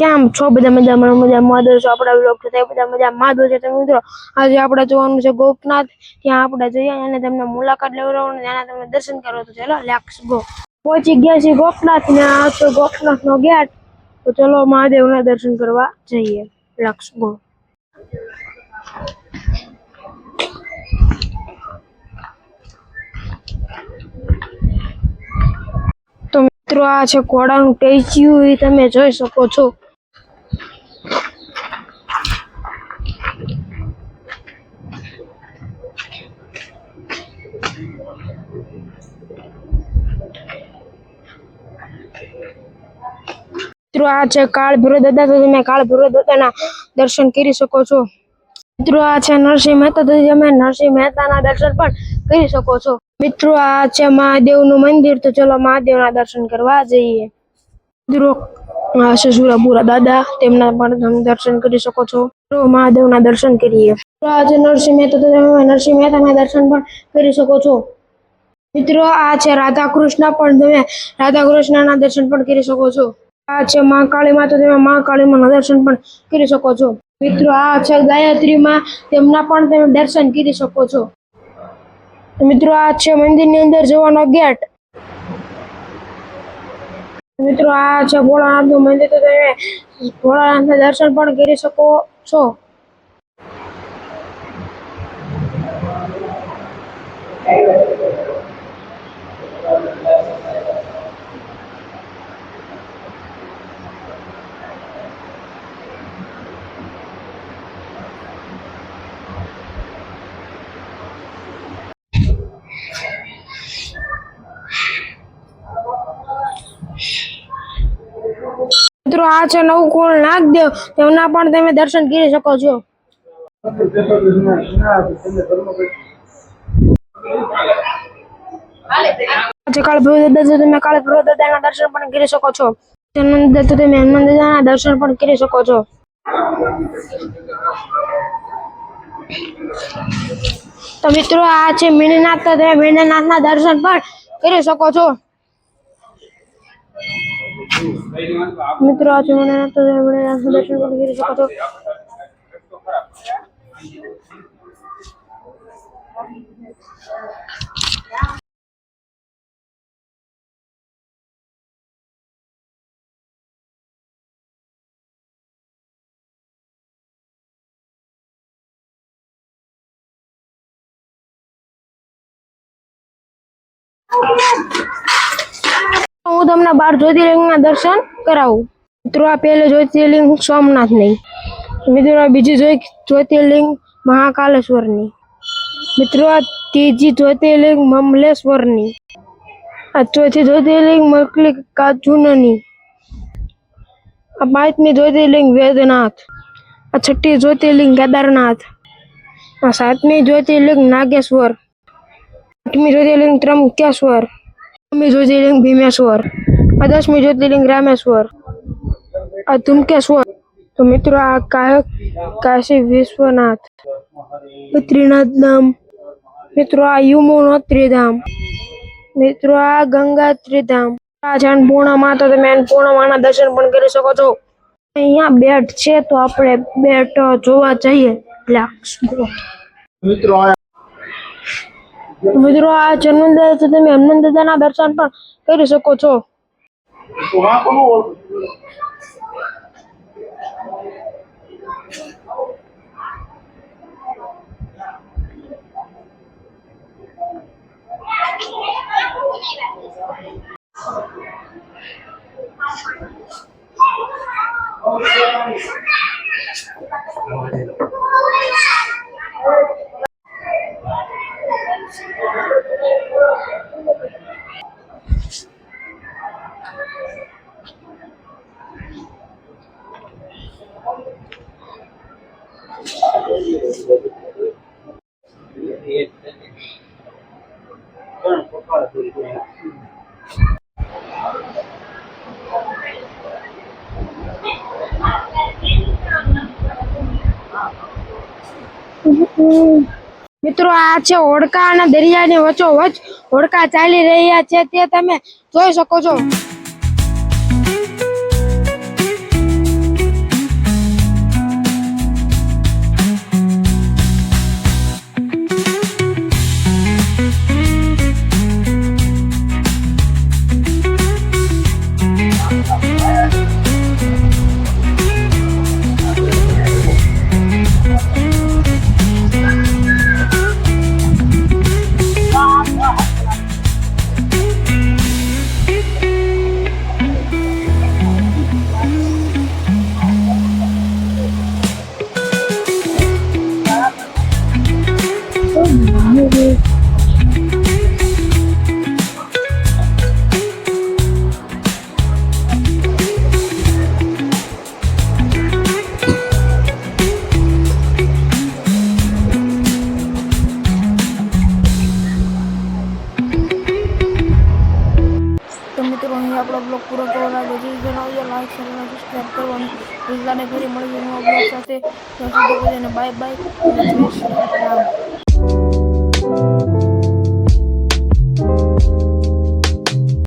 કેમ છો બધા મજામાં છો? આપણા વ્લોગ છે બધા મજામાં છે. તો મિત્રો આજે આપણે જોવાનું છે ગોપનાથ. ત્યાં આપણે જઈએ અને તેમને મુલાકાત લેવડાવવાનું, ત્યાંના તમને દર્શન કરવા. તો ચલો લેટ્સ ગો. પહોંચી ગયા છીએ ગોપનાથ ને આ તો ગોપનાથ નો ગેટ. તો ચલો મહાદેવના દર્શન કરવા જઈએ. Let's go. તો મિત્રો આ છે ઘોડાનું ટેચ્યુ, એ તમે જોઈ શકો છો. મિત્રો આ છે કાળ ભૈરવ દાદા. તો તમે કાળ ભૈરવ દાદાના દર્શન કરી શકો છો. મિત્રો આ છે નરસિંહ મહેતા. તો તમે નરસિંહ મહેતાના દર્શન પણ કરી શકો છો. મિત્રો આ છે મહાદેવનું મંદિર. તો ચલો મહાદેવના દર્શન કરવા જઈએ. મિત્રો આ છે સુરાપુરા દાદા, તેમના પણ તમે દર્શન કરી શકો છો. તો મહાદેવના દર્શન કરીએ. આ છે નરસિંહ મહેતા. તો તમે નરસિંહ મહેતાના દર્શન પણ કરી શકો છો. મિત્રો આ છે રાધા કૃષ્ણ. પણ તમે રાધા કૃષ્ણના દર્શન પણ કરી શકો છો. આ છે મહાકાળી માં. તો તમે મહાકાળીમાં દર્શન પણ કરી શકો છો. મિત્રો આ છે ગાયત્રી માં, તેમના પણ તમે દર્શન કરી શકો છો. મિત્રો આ છે મંદિરની અંદર જવાનો ગેટ. મિત્રો આ છે ભોળાનાથનું મંદિર. તો તમે ભોળાનાથના દર્શન પણ કરી શકો છો. મિત્રો આ છે નવકુળ નાગદેવ, તેમના પણ તમે દર્શન કરી શકો છો. કાળ ભૈરવ દાદા. તમે કાળ ભૈરવ દાદાના દર્શન પણ કરી શકો છો. હનુમાન દાદા. તો તમે હનુમાન દાદાના દર્શન પણ કરી શકો છો. તો મિત્રો આ છે મીનનાથ. તો તમે મીનનાથના દર્શન પણ કરી શકો છો. મિત્રો આ છે મીનનાથ. તો તમે મીનનાથના દર્શન પણ કરી શકો છો. હું તમને 12 જ્યોતિર્લિંગના દર્શન કરાવું. મિત્રો આ પહેલું જ્યોતિર્લિંગ સોમનાથની. મિત્રો આ બીજી જ્યોતિર્લિંગ મહાકાલેશ્વરની. મિત્રો આ ત્રીજી જ્યોતિર્લિંગ મમલેશ્વરની. આ ચોથી જ્યોતિર્લિંગ મલ્લિકાર્જુનની. આ પાંચમી જ્યોતિર્લિંગ વેદનાથ. આ છઠ્ઠી જ્યોતિર્લિંગ કેદારનાથ. આ સાતમી જ્યોતિર્લિંગ નાગેશ્વર. આઠમી જ્યોતિર્લિંગ ત્રંબકેશ્વર. નવમી જ્યોતિર્લિંગ ભીમેશ્વર. આ 10મી જ્યોતિર્લિંગ રામેશ્વર. આ તુમકેશ્વર. તો મિત્રો આ કાશી વિશ્વનાથ, બદ્રીનાથ ધામ. મિત્રો આ યમુનોત્રી ધામ. મિત્રો આ ગંગોત્રી ધામ. આ છે અન્નપૂર્ણા. તો તમે અન્નપૂર્ણાના દર્શન પણ કરી શકો છો. અહીંયા બેટ છે, તો આપણે બેટ જોવા જઈએ. મિત્રો આ હનુમાન દાદા. તો તમે હનુમાન દાદાના દર્શન પણ કરી શકો છો. મિત્રો આ છે હોડકા અને દરિયાની વચ્ચોવચ્ચ હોડકા ચાલી રહ્યા છે, તે તમે જોઈ શકો છો. બ્લોગ પૂરો કેવો લાગ્યો જે જણાવજો. લાઈક શેર અને સબસ્ક્રાઈબ કરવાનું ભૂલતા નહીં. ફરી મળીશું નવા બ્લોગ સાથે. ત્યાં સુધી બધાને બાય બાય અને જય શ્રી રામ.